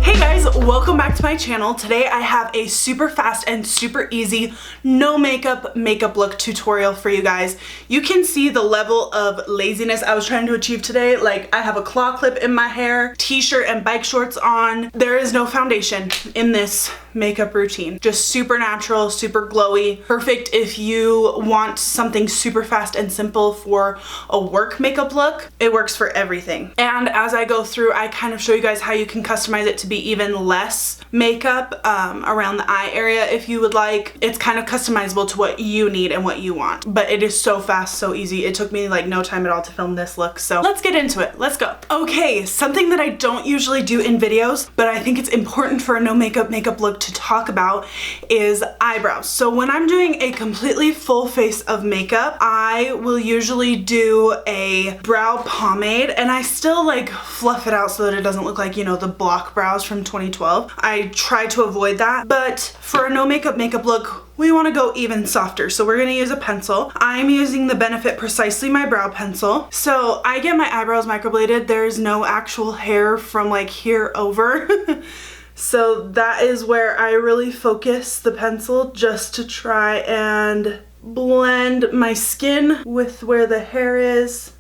Hey guys, welcome back to my channel. Today I have a super fast and super easy no makeup look tutorial for you guys. You can see the level of laziness I was trying to achieve today. Like, I have a claw clip in my hair, t-shirt and bike shorts on. There is no foundation in this makeup routine. Just super natural, super glowy. Perfect if you want something super fast and simple for a work makeup look. It works for everything. And as I go through, I kind of show you guys how you can customize it to be even less makeup around the eye area if you would like. It's kind of customizable to what you need and what you want. But it is so fast, so easy. It took me like no time at all to film this look. So let's get into it. Let's go. Okay, something that I don't usually do in videos, but I think it's important for a no makeup look to talk about is eyebrows. So when I'm doing a completely full face of makeup, I will usually do a brow pomade, and I still like fluff it out so that it doesn't look like, you know, the block brows from 2012. I try to avoid that, but for a no makeup look, we want to go even softer. So we're going to use a pencil. I'm using the Benefit Precisely My Brow Pencil. So I get my eyebrows microbladed. There's no actual hair from like here over. So that is where I really focus the pencil, just to try and blend my skin with where the hair is.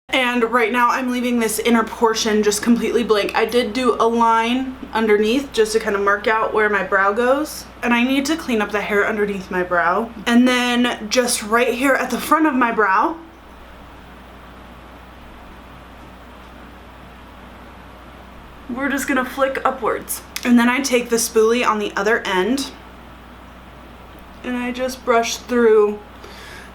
And right now I'm leaving this inner portion just completely blank. I did do a line underneath just to kind of mark out where my brow goes. And I need to clean up the hair underneath my brow. And then just right here at the front of my brow, we're just gonna flick upwards. And then I take the spoolie on the other end and I just brush through,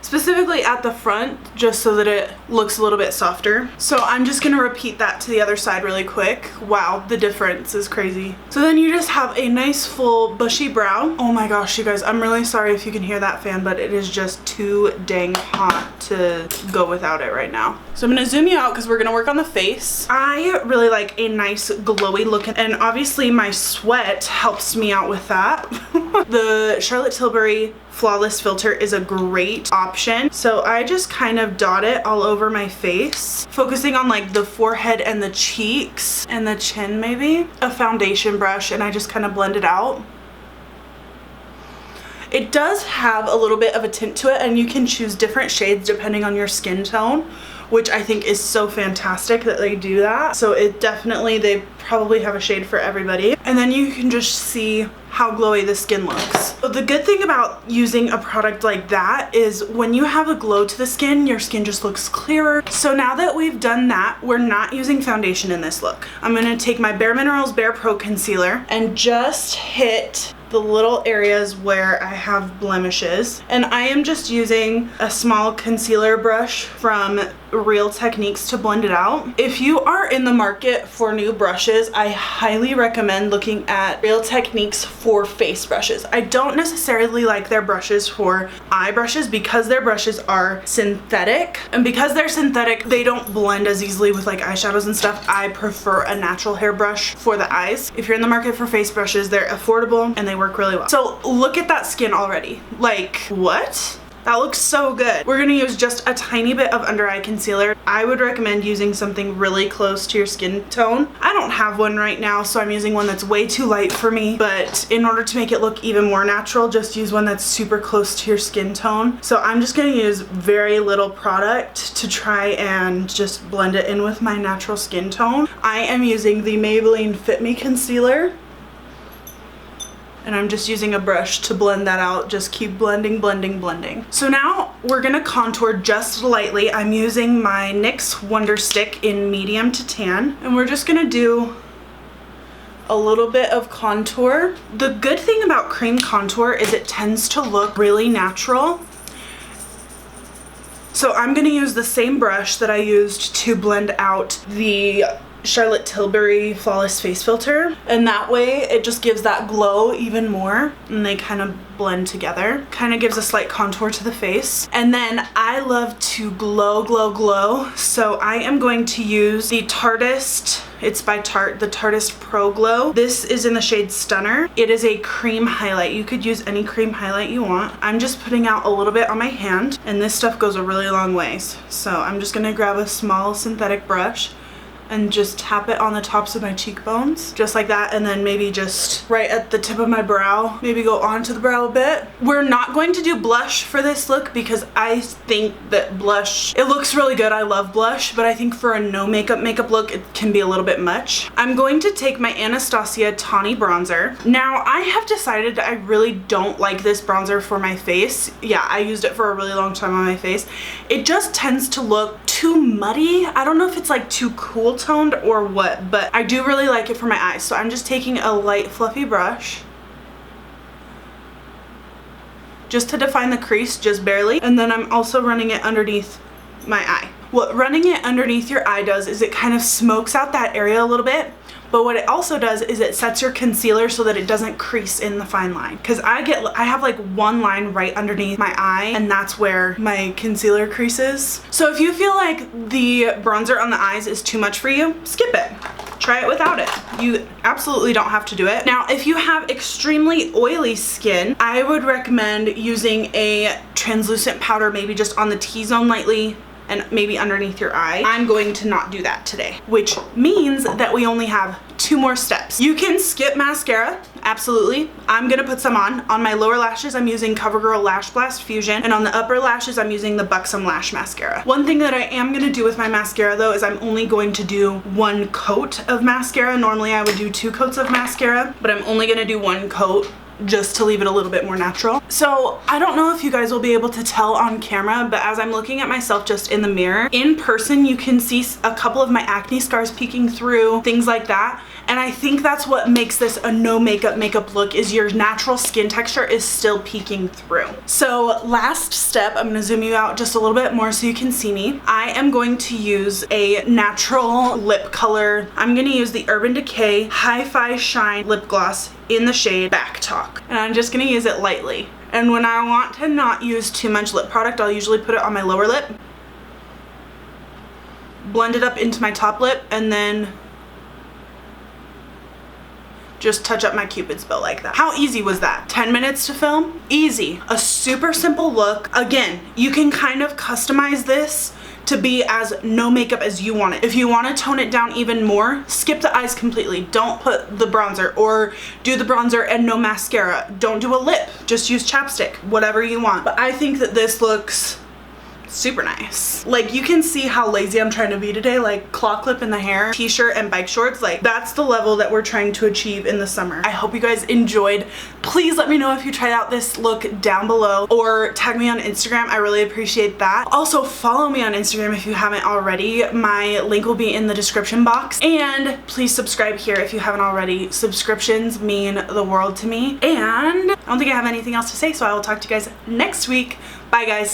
specifically at the front, just so that it looks a little bit softer. So I'm just gonna repeat that to the other side really quick. Wow, the difference is crazy. So then you just have a nice full bushy brow. Oh my gosh, you guys, I'm really sorry if you can hear that fan, but it is just too dang hot to go without it right now. So I'm gonna zoom you out because we're gonna work on the face. I really like a nice glowy look, and obviously my sweat helps me out with that. The Charlotte Tilbury Flawless filter is a great option. So I just kind of dot it all over my face, focusing on like the forehead and the cheeks and the chin maybe. A foundation brush, and I just kind of blend it out. It does have a little bit of a tint to it, and you can choose different shades depending on your skin tone, which I think is so fantastic that they do that. So it definitely, they probably have a shade for everybody. And then you can just see how glowy the skin looks. So the good thing about using a product like that is when you have a glow to the skin, your skin just looks clearer. So now that we've done that, we're not using foundation in this look. I'm gonna take my Bare Minerals Bare Pro Concealer and just hit the little areas where I have blemishes. And I am just using a small concealer brush from Real Techniques to blend it out. If you are in the market for new brushes, I highly recommend looking at Real Techniques for face brushes. I don't necessarily like their brushes for eye brushes because their brushes are synthetic. And because they're synthetic, they don't blend as easily with like eyeshadows and stuff. I prefer a natural hair brush for the eyes. If you're in the market for face brushes, they're affordable and they work really well. So look at that skin already. Like, what? That looks so good. We're gonna use just a tiny bit of under eye concealer. I would recommend using something really close to your skin tone. I don't have one right now, so I'm using one that's way too light for me, but in order to make it look even more natural, just use one that's super close to your skin tone. So I'm just gonna use very little product to try and just blend it in with my natural skin tone. I am using the Maybelline Fit Me Concealer, and I'm just using a brush to blend that out. Just keep blending, blending, blending. So now we're gonna contour just lightly. I'm using my NYX Wonder Stick in medium to tan, and we're just gonna do a little bit of contour. The good thing about cream contour is it tends to look really natural. So I'm gonna use the same brush that I used to blend out the Charlotte Tilbury Flawless Face Filter, and that way it just gives that glow even more, and they kind of blend together. Kind of gives a slight contour to the face. And then I love to glow, glow, glow, so I am going to use the Tarteist, it's by Tarte, the Tarteist Pro Glow. This is in the shade Stunner. It is a cream highlight. You could use any cream highlight you want. I'm just putting out a little bit on my hand, and this stuff goes a really long ways. So I'm just gonna grab a small synthetic brush and just tap it on the tops of my cheekbones, just like that, and then maybe just right at the tip of my brow, maybe go onto the brow a bit. We're not going to do blush for this look because I think that blush, it looks really good, I love blush, but I think for a no makeup look, it can be a little bit much. I'm going to take my Anastasia Tawny Bronzer. Now, I have decided that I really don't like this bronzer for my face. Yeah, I used it for a really long time on my face. It just tends to look too muddy. I don't know if it's like too cool toned or what, but I do really like it for my eyes. So I'm just taking a light fluffy brush just to define the crease, just barely, and then I'm also running it underneath my eye. What running it underneath your eye does is it kind of smokes out that area a little bit, but what it also does is it sets your concealer so that it doesn't crease in the fine line. Because I have like one line right underneath my eye, and that's where my concealer creases. So if you feel like the bronzer on the eyes is too much for you, skip it. Try it without it. You absolutely don't have to do it. Now, if you have extremely oily skin, I would recommend using a translucent powder, maybe just on the T-zone lightly, and maybe underneath your eye. I'm going to not do that today, which means that we only have 2 more steps. You can skip mascara, absolutely. I'm gonna put some on. On my lower lashes, I'm using CoverGirl Lash Blast Fusion, and on the upper lashes, I'm using the Buxom Lash Mascara. One thing that I am gonna do with my mascara though is I'm only going to do 1 coat of mascara. Normally I would do 2 coats of mascara, but I'm only gonna do 1 coat just to leave it a little bit more natural. So I don't know if you guys will be able to tell on camera, but as I'm looking at myself just in the mirror, in person you can see a couple of my acne scars peeking through, things like that. And I think that's what makes this a no makeup look, is your natural skin texture is still peeking through. So last step, I'm gonna zoom you out just a little bit more so you can see me. I am going to use a natural lip color. I'm gonna use the Urban Decay Hi-Fi Shine Lip Gloss in the shade Back Talk. And I'm just gonna use it lightly. And when I want to not use too much lip product, I'll usually put it on my lower lip, blend it up into my top lip, and then just touch up my Cupid's bow like that. How easy was that? 10 minutes to film? Easy. A super simple look. Again, you can kind of customize this to be as no makeup as you want it. If you want to tone it down even more, skip the eyes completely. Don't put the bronzer, or do the bronzer and no mascara. Don't do a lip. Just use chapstick, whatever you want. But I think that this looks super nice. Like, you can see how lazy I'm trying to be today, like claw clip in the hair, t-shirt and bike shorts. Like, that's the level that we're trying to achieve in the summer. I hope you guys enjoyed. Please let me know if you tried out this look down below, or tag me on Instagram. I really appreciate that. Also, follow me on Instagram if you haven't already. My link will be in the description box, and please subscribe here if you haven't already. Subscriptions mean the world to me, and I don't think I have anything else to say, so I will talk to you guys next week. Bye guys.